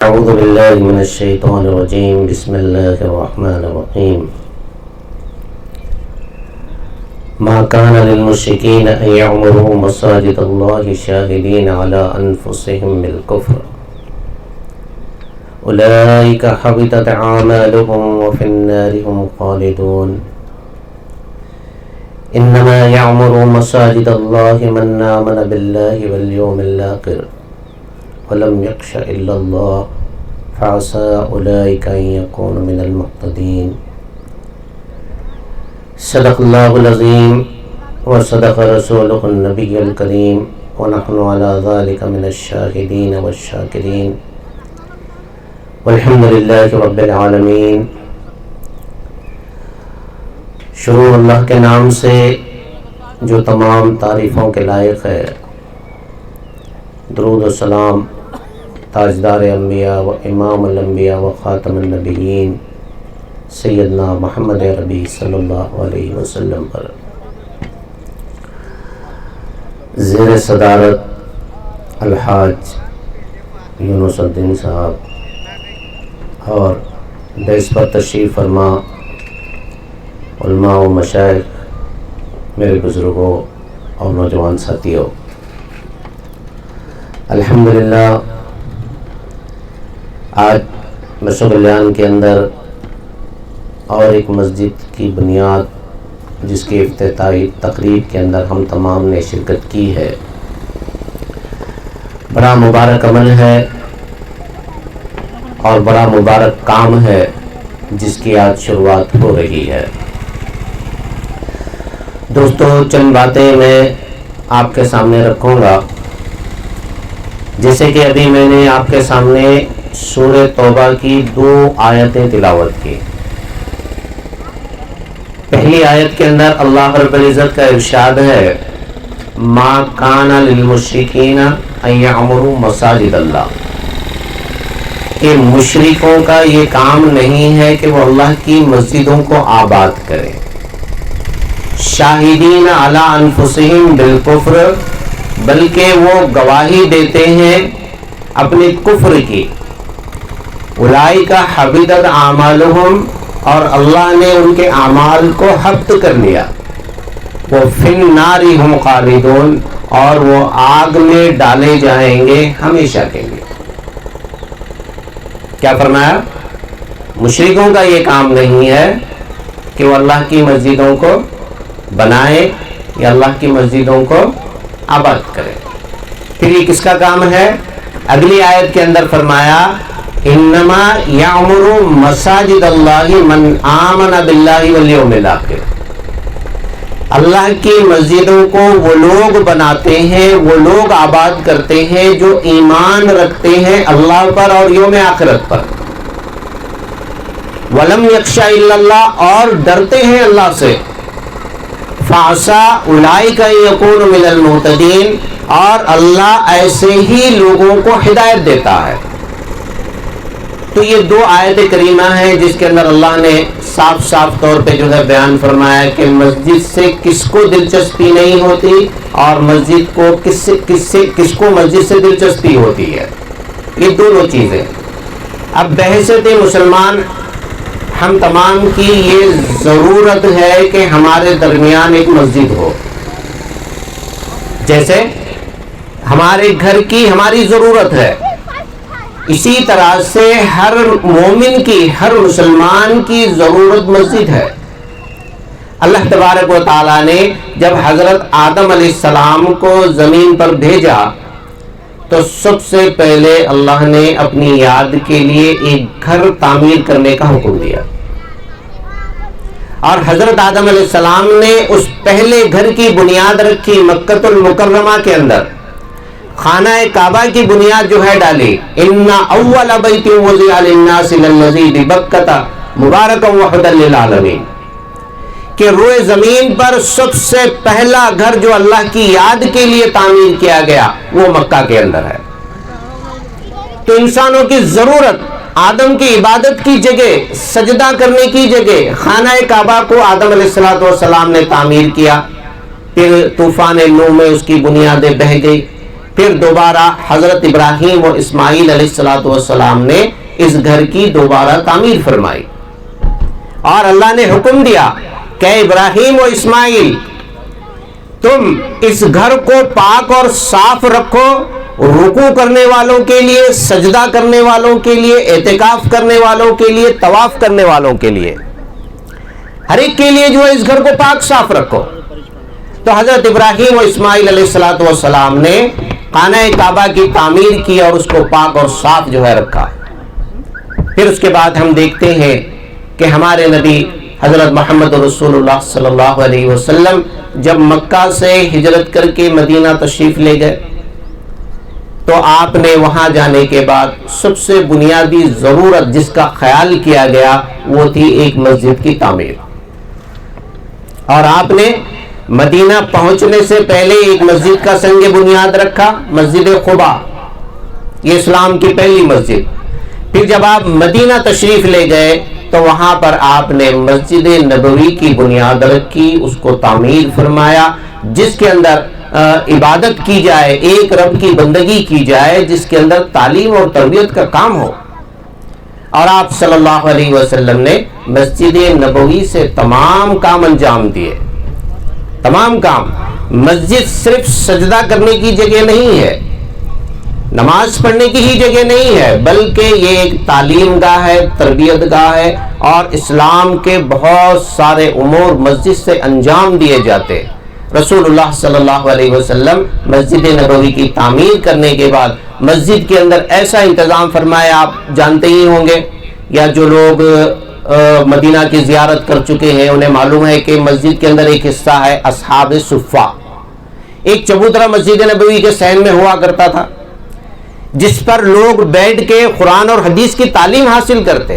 أعوذ بالله من الشيطان الرجيم. بسم الله الرحمن الرحيم. ما كان للمشركين أن يعمروا مساجد الله شاهدين على أنفسهم بالكفر أولئك حبطت أعمالهم وفي النار هم خالدون. إنما يعمر مساجد الله من آمن بالله واليوم الآخر ولم يخش إلا الله فعسى أولئك أن يكونوا من المهتدين. صدق الله العظيم وصدق رسوله النبي الكريم ونحن على ذلك من الشاهدين والشاكرين والحمد لله رب العالمین. شروع اللہ کے نام سے جو تمام تعریفوں کے لائق ہے. درود و سلام تاجدار انبیاء و امام الانبیاء و خاتم النبیین سیدنا محمد عربی صلی اللہ علیہ وسلم پر. زیر صدارت الحاج یونس الدین صاحب اور بیس پر تشریف فرما علماء و مشائخ، میرے بزرگوں اور نوجوان ساتھیوں، الحمدللہ آج مشرق الیان کے اندر اور ایک مسجد کی بنیاد جس کی افتتاحی تقریب کے اندر ہم تمام نے شرکت کی ہے. بڑا مبارک عمل ہے اور بڑا مبارک کام ہے جس کی آج شروعات ہو رہی ہے. دوستو، چند باتیں میں آپ کے سامنے رکھوں گا. جیسے کہ ابھی میں نے آپ کے سامنے سورہ توبہ کی 2 آیتیں تلاوت کی. پہلی آیت کے اندر اللہ رب العزت کا ارشاد ہے ما کان للمشرکین ان یعمروا مساجد اللہ، کہ مشرکوں کا یہ کام نہیں ہے کہ وہ اللہ کی مسجدوں کو آباد کریں. شاہدین علی انفسہم بالکفر، بلکہ وہ گواہی دیتے ہیں اپنے کفر کی. اولئک حبطت اعمالہم، اور اللہ نے ان کے اعمال کو حبط کر لیا. وہ فی النار ہم خالدون، اور وہ آگ میں ڈالے جائیں گے ہمیشہ کے لیے. کیا فرمایا؟ مشرکوں کا یہ کام نہیں ہے کہ وہ اللہ کی مسجدوں کو بنائے یا اللہ کی مسجدوں کو آباد کرے. پھر یہ کس کا کام ہے؟ اگلی آیت کے اندر فرمایا انما یعمر مساجد اللہ من آمن باللہ والیوم الآخر. اللہ کی مسجدوں کو وہ لوگ بناتے ہیں، وہ لوگ آباد کرتے ہیں جو ایمان رکھتے ہیں اللہ پر اور یوم آخرت پر. ولم یخش الا اللہ، اور ڈرتے ہیں اللہ سے. فعسى اولئک ان یکونوا من المہتدین، اور اللہ ایسے ہی لوگوں کو ہدایت دیتا ہے. تو یہ 2 آیت کریمہ ہیں جس کے اندر اللہ نے صاف صاف طور پہ جو ہے بیان فرمایا کہ مسجد سے کس کو دلچسپی نہیں ہوتی اور مسجد کو کس کو مسجد سے دلچسپی ہوتی ہے. یہ دونوں چیزیں. اب بحیثیت مسلمان ہم تمام کی یہ ضرورت ہے کہ ہمارے درمیان ایک مسجد ہو. جیسے ہمارے گھر کی ہماری ضرورت ہے، اسی طرح سے ہر مومن کی، ہر مسلمان کی ضرورت مسجد ہے. اللہ تبارک و تعالیٰ نے جب حضرت آدم علیہ السلام کو زمین پر بھیجا تو سب سے پہلے اللہ نے اپنی یاد کے لیے ایک گھر تعمیر کرنے کا حکم دیا. اور حضرت آدم علیہ السلام نے اس پہلے گھر کی بنیاد رکھی مکۃ المکرمہ کے اندر. خانہ کعبہ کی بنیاد جو ہے ڈالی. ان اول بیت وضع للناس للذی ببکۃ مبارکا وہدی للعالمین، کہ روئے زمین پر سب سے پہلا گھر جو اللہ کی یاد کے لیے تعمیر کیا گیا وہ مکہ کے اندر ہے. تو انسانوں کی ضرورت، آدم کی عبادت کی جگہ، سجدہ کرنے کی جگہ خانہ کعبہ کو آدم علیہ السلام نے تعمیر کیا. پھر طوفان نوح میں اس کی بنیادیں بہہ گئی. پھر دوبارہ حضرت ابراہیم اور اسماعیل علیہ السلام نے اس گھر کی دوبارہ تعمیر فرمائی، اور اللہ نے حکم دیا کہ ابراہیم و اسماعیل تم اس گھر کو پاک اور صاف رکھو، رکوع کرنے والوں کے لیے، سجدہ کرنے والوں کے لیے، اعتکاف کرنے والوں کے لیے، طواف کرنے والوں کے لیے، ہر ایک کے لیے جو ہے اس گھر کو پاک صاف رکھو۔ تو حضرت ابراہیم و اسماعیل علیہ السلام نے خانہ کعبہ کی تعمیر کی اور اس کو پاک اور صاف جو ہے رکھا۔ پھر اس کے بعد ہم دیکھتے ہیں کہ ہمارے نبی حضرت محمد رسول اللہ صلی اللہ علیہ وسلم جب مکہ سے ہجرت کر کے مدینہ تشریف لے گئے تو آپ نے وہاں جانے کے بعد سب سے بنیادی ضرورت جس کا خیال کیا گیا وہ تھی ایک مسجد کی تعمیر، اور آپ نے مدینہ پہنچنے سے پہلے ایک مسجد کا سنگ بنیاد رکھا، مسجد قباء، یہ اسلام کی پہلی مسجد۔ پھر جب آپ مدینہ تشریف لے گئے تو وہاں پر آپ نے مسجد نبوی کی بنیاد رکھی، اس کو تعمیر فرمایا، جس کے اندر عبادت کی جائے، ایک رب کی بندگی کی جائے، جس کے اندر تعلیم اور تربیت کا کام ہو۔ اور آپ صلی اللہ علیہ وسلم نے مسجد نبوی سے تمام کام انجام دیے، تمام کام۔ مسجد صرف سجدہ کرنے کی جگہ نہیں ہے، نماز پڑھنے کی ہی جگہ نہیں ہے، بلکہ یہ ایک تعلیم گاہ ہے، تربیت گاہ ہے، اور اسلام کے بہت سارے امور مسجد سے انجام دیے جاتے۔ رسول اللہ صلی اللہ علیہ وسلم مسجد نبوی کی تعمیر کرنے کے بعد مسجد کے اندر ایسا انتظام فرمایا، آپ جانتے ہی ہوں گے، یا جو لوگ مدینہ کی زیارت کر چکے ہیں انہیں معلوم ہے کہ مسجد کے اندر ایک حصہ ہے اصحاب صفہ، ایک چبوترا مسجد نبوی کے صحن میں ہوا کرتا تھا، جس پر لوگ بیٹھ کے قرآن اور حدیث کی تعلیم حاصل کرتے،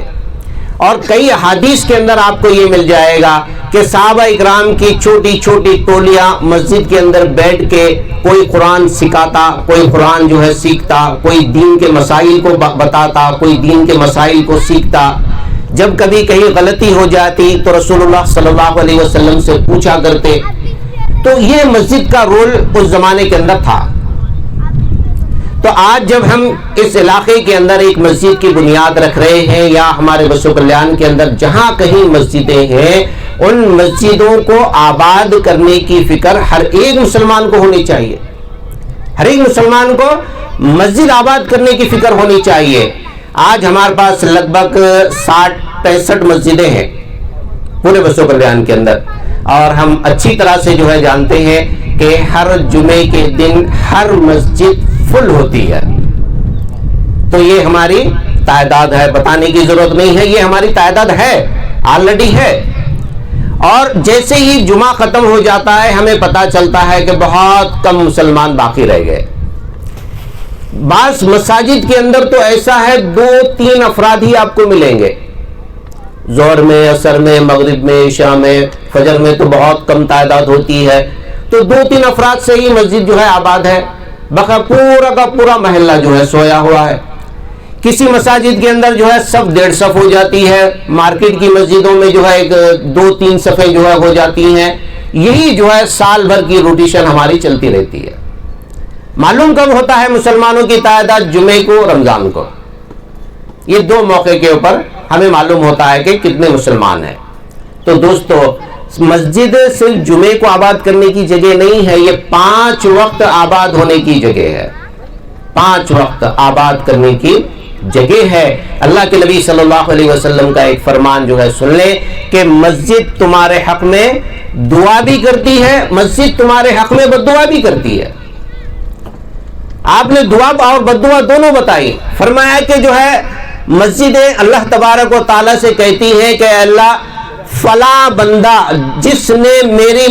اور کئی احادیث کے اندر آپ کو یہ مل جائے گا کہ صحابہ اکرام کی چھوٹی چھوٹی ٹولیاں مسجد کے اندر بیٹھ کے کوئی قرآن سکھاتا، کوئی قرآن جو ہے سیکھتا، کوئی دین کے مسائل کو بتاتا، کوئی دین کے مسائل کو سیکھتا۔ جب کبھی کہیں غلطی ہو جاتی تو رسول اللہ صلی اللہ علیہ وسلم سے پوچھا کرتے۔ تو یہ مسجد کا رول اس زمانے کے اندر تھا۔ تو آج جب ہم اس علاقے کے اندر ایک مسجد کی بنیاد رکھ رہے ہیں، یا ہمارے بسو کلیان کے اندر جہاں کہیں مسجدیں ہیں، ان مسجدوں کو آباد کرنے کی فکر ہر ایک مسلمان کو ہونی چاہیے، ہر ایک مسلمان کو مسجد آباد کرنے کی فکر ہونی چاہیے۔ آج ہمارے پاس لگ بھگ 60-65 مسجدیں ہیں پورے بسو کلیان کے اندر، اور ہم اچھی طرح سے جو ہے جانتے ہیں کہ ہر جمعے کے دن ہر مسجد فل ہوتی ہے۔ تو یہ ہماری تعداد ہے، بتانے کی ضرورت نہیں ہے، یہ ہماری تعداد ہے، آلریڈی ہے۔ اور جیسے ہی جمعہ ختم ہو جاتا ہے ہمیں پتا چلتا ہے کہ بہت کم مسلمان باقی رہ گئے۔ بعض مساجد کے اندر تو ایسا ہے 2-3 افراد ہی آپ کو ملیں گے، ظہر میں، عصر میں، مغرب میں، عشاء میں، فجر میں تو بہت کم تعداد ہوتی ہے۔ تو 2-3 افراد سے ہی مسجد جو ہے آباد ہے، باقی پورا کا پورا محلہ جو ہے سویا ہوا ہے۔ کسی مساجد کے اندر جو ہے صف 1.5 صف ہو جاتی ہے، مارکیٹ کی مسجدوں میں جو ہے 2-3 صفیں جو ہے ہو جاتی ہیں۔ یہی جو ہے سال بھر کی روٹیشن ہماری چلتی رہتی ہے۔ معلوم کب ہوتا ہے مسلمانوں کی تعداد؟ جمعے کو، رمضان کو، یہ 2 موقع کے اوپر ہمیں معلوم ہوتا ہے کہ کتنے مسلمان ہیں۔ تو دوستو، مسجد صرف جمعے کو آباد کرنے کی جگہ نہیں ہے، یہ 5 وقت آباد ہونے کی جگہ ہے، 5 وقت آباد کرنے کی جگہ ہے۔ اللہ کے نبی صلی اللہ علیہ وسلم کا ایک فرمان جو ہے سن لیں کہ مسجد تمہارے حق میں دعا بھی کرتی ہے، مسجد تمہارے حق میں بددعا بھی کرتی ہے۔ آپ نے دعا اور بددعا دونوں بتائی، فرمایا کہ جو ہے مسجدیں اللہ تبارک و تعالیٰ سے کہتی ہیں کہ اللہ فلاں بندہ جس نے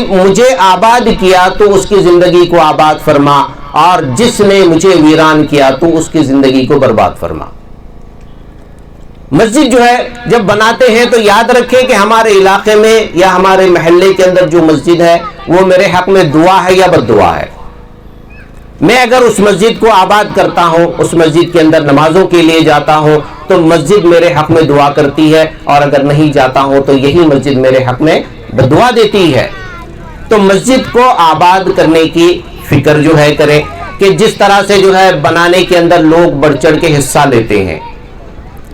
مجھے آباد کیا تو اس کی زندگی کو آباد فرما، اور جس نے مجھے ویران کیا تو اس کی زندگی کو برباد فرما۔ مسجد جو ہے جب بناتے ہیں تو یاد رکھیں کہ ہمارے علاقے میں یا ہمارے محلے کے اندر جو مسجد ہے وہ میرے حق میں دعا ہے یا بد دعا ہے۔ میں اگر اس مسجد کو آباد کرتا ہوں، اس مسجد کے اندر نمازوں کے لیے جاتا ہوں تو مسجد میرے حق میں دعا کرتی ہے، اور اگر نہیں جاتا ہوں تو یہی مسجد میرے حق میں دعا دیتی ہے۔ تو مسجد کو آباد کرنے کی فکر جو ہے کریں کہ جس طرح سے جو ہے بنانے کے اندر لوگ بڑھ چڑھ کے حصہ لیتے ہیں،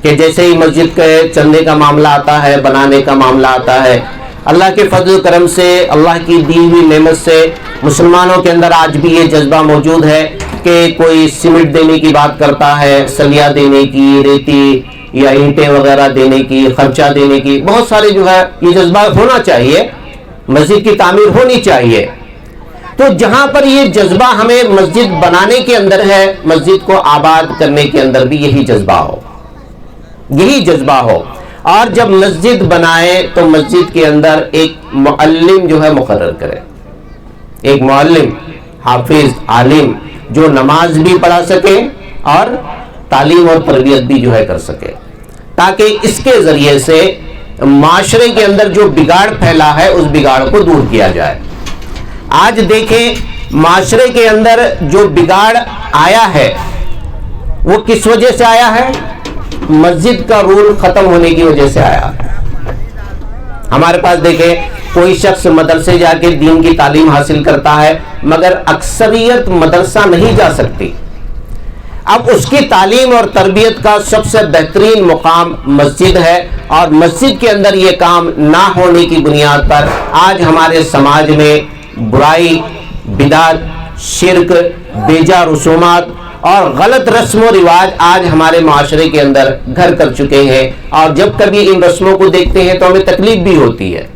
کہ جیسے ہی مسجد کے چندے کا معاملہ آتا ہے، بنانے کا معاملہ آتا ہے، اللہ کے فضل و کرم سے، اللہ کی دی ہوئی نعمت سے مسلمانوں کے اندر آج بھی یہ جذبہ موجود ہے کہ کوئی سیمنٹ دینے کی بات کرتا ہے، سلیہ دینے کی، ریتی یا اینٹیں وغیرہ دینے کی، خرچہ دینے کی، بہت سارے جو ہے یہ جذبہ ہونا چاہیے، مسجد کی تعمیر ہونی چاہیے۔ تو جہاں پر یہ جذبہ ہمیں مسجد بنانے کے اندر ہے، مسجد کو آباد کرنے کے اندر بھی یہی جذبہ ہو، یہی جذبہ ہو۔ اور جب مسجد بنائے تو مسجد کے اندر ایک معلم جو ہے مقرر کرے، ایک معلم، حافظ، عالم، جو نماز بھی پڑھا سکے اور تعلیم اور تربیت بھی جو ہے کر سکے، تاکہ اس کے ذریعے سے معاشرے کے اندر جو بگاڑ پھیلا ہے اس بگاڑ کو دور کیا جائے۔ آج دیکھیں معاشرے کے اندر جو بگاڑ آیا ہے وہ کس وجہ سے آیا ہے؟ مسجد کا رول ختم ہونے کی وجہ سے آیا۔ ہمارے پاس دیکھیں کوئی شخص مدرسے جا کے دین کی تعلیم حاصل کرتا ہے، مگر اکثریت مدرسہ نہیں جا سکتی۔ اب اس کی تعلیم اور تربیت کا سب سے بہترین مقام مسجد ہے، اور مسجد کے اندر یہ کام نہ ہونے کی بنیاد پر آج ہمارے سماج میں برائی، بدعت، شرک، بیجا رسومات اور غلط رسم و رواج آج ہمارے معاشرے کے اندر گھر کر چکے ہیں، اور جب کبھی ان رسموں کو دیکھتے ہیں تو ہمیں تکلیف بھی ہوتی ہے۔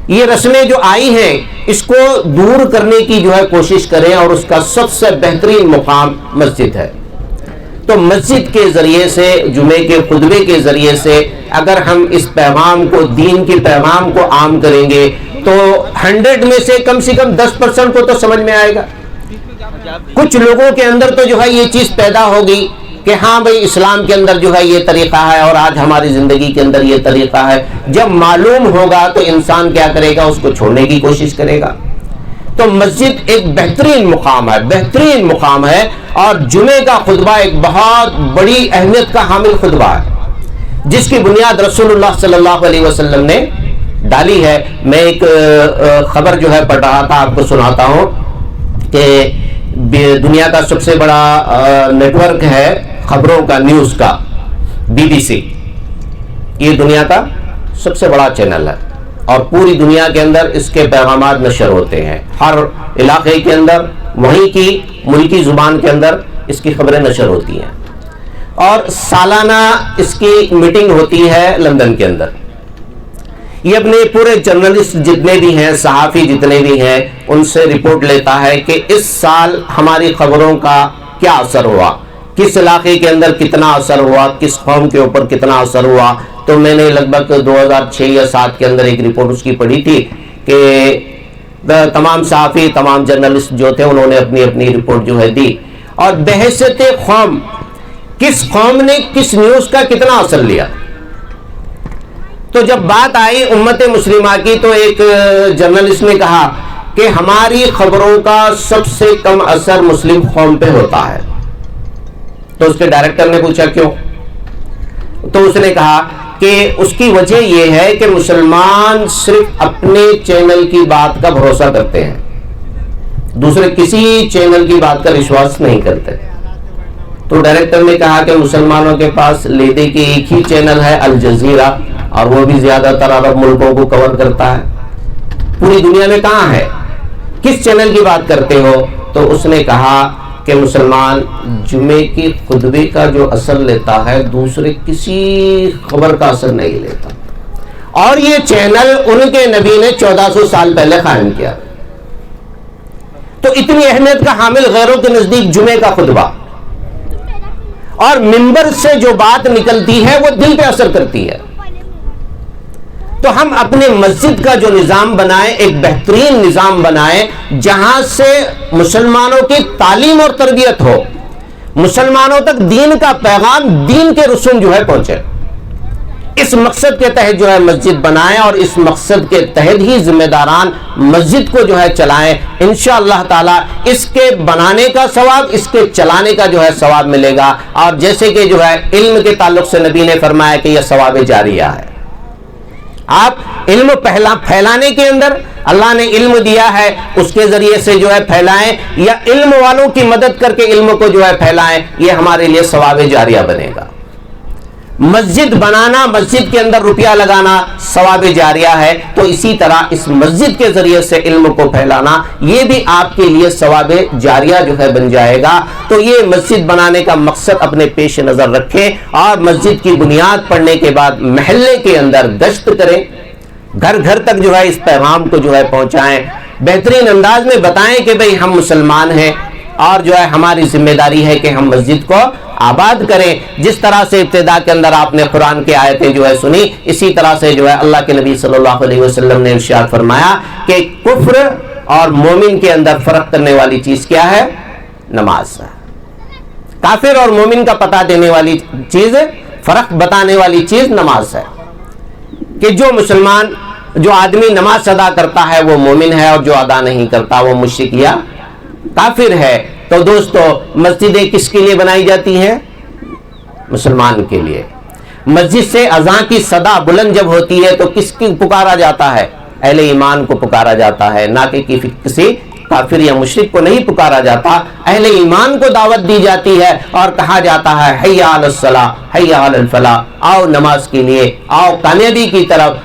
یہ رسمیں جو آئی ہیں اس کو دور کرنے کی جو ہے کوشش کریں، اور اس کا سب سے بہترین مقام مسجد ہے۔ تو مسجد کے ذریعے سے، جمعے کے خطبے کے ذریعے سے اگر ہم اس پیغام کو، دین کے پیغام کو عام کریں گے تو 100 میں سے کم 10% کو تو سمجھ میں آئے گا۔ کچھ لوگوں کے اندر تو جو ہے یہ چیز پیدا ہوگی کہ ہاں بھئی اسلام کے اندر جو ہے یہ طریقہ ہے اور آج ہماری زندگی کے اندر یہ طریقہ ہے۔ جب معلوم ہوگا تو انسان کیا کرے گا؟ اس کو چھوڑنے کی کوشش کرے گا۔ تو مسجد ایک بہترین مقام ہے، بہترین مقام ہے، اور جمعے کا خطبہ ایک بہت بڑی اہمیت کا حامل خطبہ ہے، جس کی بنیاد رسول اللہ صلی اللہ علیہ وسلم نے ڈالی ہے۔ میں ایک خبر جو ہے پڑھ رہا تھا، آپ کو سناتا ہوں کہ دنیا کا سب سے بڑا نیٹ ورک ہے خبروں کا، نیوز کا، BBC، یہ دنیا کا سب سے بڑا چینل ہے، اور پوری دنیا کے اندر اس کے پیغامات نشر ہوتے ہیں، ہر علاقے کے اندر وہیں کی ملکی زبان کے اندر اس کی خبریں نشر ہوتی ہیں، اور سالانہ اس کی میٹنگ ہوتی ہے لندن کے اندر۔ یہ اپنے پورے جرنلسٹ جتنے بھی ہیں، صحافی جتنے بھی ہیں، ان سے رپورٹ لیتا ہے کہ اس سال ہماری خبروں کا کیا اثر ہوا، کس علاقے کے اندر کتنا اثر ہوا، کس قوم کے اوپر کتنا اثر ہوا۔ تو میں نے لگ بھگ 2006 یا 2007 کے اندر ایک رپورٹ اس کی پڑھی تھی کہ تمام صحافی، تمام جرنلسٹ جو تھے انہوں نے اپنی اپنی رپورٹ جو ہے دی، اور بحیثیت قوم کس قوم نے کس نیوز کا کتنا اثر لیا۔ تو جب بات آئی امت مسلمہ کی تو ایک جرنلسٹ نے کہا کہ ہماری خبروں کا سب سے کم اثر مسلم قوم پہ ہوتا ہے۔ تو اس کے ڈائریکٹر نے پوچھا کیوں؟ تو اس نے کہا کہ اس کی وجہ یہ ہے کہ مسلمان صرف اپنے چینل کی بات کا بھروسہ کرتے ہیں، دوسرے کسی چینل کی بات کا وشواس نہیں کرتے۔ تو ڈائریکٹر نے کہا کہ مسلمانوں کے پاس لیدے کے ایک ہی چینل ہے، الجزیرہ، اور وہ بھی زیادہ تر عرب ملکوں کو کور کرتا ہے۔ پوری دنیا میں کہاں ہے؟ کس چینل کی بات کرتے ہو؟ تو اس نے کہا کہ مسلمان جمعے کی خطبے کا جو اثر لیتا ہے دوسرے کسی خبر کا اثر نہیں لیتا، اور یہ چینل ان کے نبی نے 1400 سال پہلے قائم کیا۔ تو اتنی اہمیت کا حامل غیروں کے نزدیک جمعے کا خطبہ، اور منبر سے جو بات نکلتی ہے وہ دل پہ اثر کرتی ہے۔ تو ہم اپنے مسجد کا جو نظام بنائیں، ایک بہترین نظام بنائیں جہاں سے مسلمانوں کی تعلیم اور تربیت ہو، مسلمانوں تک دین کا پیغام، دین کے رسوم جو ہے پہنچے۔ اس مقصد کے تحت جو ہے مسجد بنائیں، اور اس مقصد کے تحت ہی ذمہ داران مسجد کو جو ہے چلائیں۔ انشاءاللہ تعالی اس کے بنانے کا ثواب، اس کے چلانے کا جو ہے ثواب ملے گا، اور جیسے کہ جو ہے علم کے تعلق سے نبی نے فرمایا کہ یہ ثواب جاریہ ہے، آپ علم پھیلانے کے اندر اللہ نے علم دیا ہے اس کے ذریعے سے جو ہے پھیلائیں، یا علم والوں کی مدد کر کے علم کو جو ہے پھیلائیں، یہ ہمارے لیے ثواب جاریہ بنے گا۔ مسجد بنانا، مسجد کے اندر روپیہ لگانا ثواب جاریہ ہے، تو اسی طرح اس مسجد کے ذریعے سے علم کو پھیلانا یہ بھی آپ کے لیے ثواب جاریہ جو ہے بن جائے گا۔ تو یہ مسجد بنانے کا مقصد اپنے پیش نظر رکھیں، اور مسجد کی بنیاد پڑنے کے بعد محلے کے اندر گشت کریں، گھر گھر تک جو ہے اس پیغام کو جو ہے پہنچائیں، بہترین انداز میں بتائیں کہ بھئی ہم مسلمان ہیں اور جو ہے ہماری ذمہ داری ہے کہ ہم مسجد کو آباد کریں۔ جس طرح سے ابتدا کے اندر آپ نے قرآن کی آیتیں جو ہے سنی، اسی طرح سے جو ہے اللہ کے نبی صلی اللہ علیہ وسلم نے ارشاد فرمایا کہ کفر اور مومن کے اندر فرق کرنے والی چیز کیا ہے؟ نماز ہے۔ کافر اور مومن کا پتہ دینے والی چیز، فرق بتانے والی چیز نماز ہے، کہ جو مسلمان، جو آدمی نماز ادا کرتا ہے وہ مومن ہے، اور جو ادا نہیں کرتا وہ مشرک یا کافر ہے۔ تو دوستو، مسجدیں کس کے لیے بنائی جاتی ہیں؟ مسلمان کے لیے۔ مسجد سے اذان کی صدا بلند جب ہوتی ہے تو کس کی پکارا جاتا ہے؟ اہل ایمان کو پکارا جاتا ہے، نہ کہ کسی کافر یا مشرک کو نہیں پکارا جاتا، اہل ایمان کو دعوت دی جاتی ہے اور کہا جاتا ہے حی علی الصلاۃ حی علی الفلاح، آؤ نماز کے لیے، آؤ کامیابی کی طرف،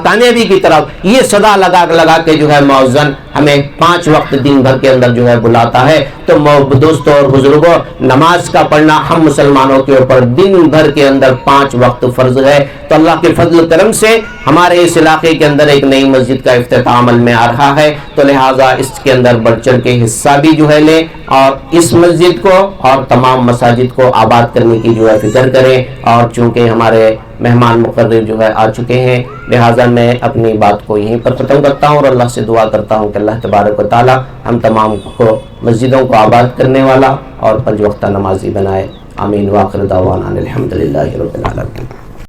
کامیابی کی طرف۔ یہ صدا لگا کے جو ہے مؤذن ہمیں 5 وقت دن بھر کے اندر جو ہے بلاتا ہے۔ تو دوستوں اور بزرگوں، نماز کا پڑھنا ہم مسلمانوں کے اوپر دن بھر کے اندر 5 وقت فرض ہے۔ تو اللہ کے فضل و کرم سے ہمارے اس علاقے کے اندر ایک نئی مسجد کا افتتاح عمل میں آ رہا ہے، تو لہٰذا اس کے اندر بڑھ چڑھ کے حصہ بھی جو ہے لیں، اور اس مسجد کو اور تمام مساجد کو آباد کرنے کی جو ہے فکر کریں۔ اور چونکہ ہمارے مہمان مقرر جو ہے آ چکے ہیں، لہٰذا میں اپنی بات کو یہیں پر ختم کرتا ہوں، اور اللہ سے دعا کرتا ہوں کہ اللہ تبارک و تعالی ہم تمام کو مسجدوں کو آباد کرنے والا اور 5 وقتہ نمازی بنائے۔ آمین۔ وآخر دعوانا الحمدللہ رب العالمین۔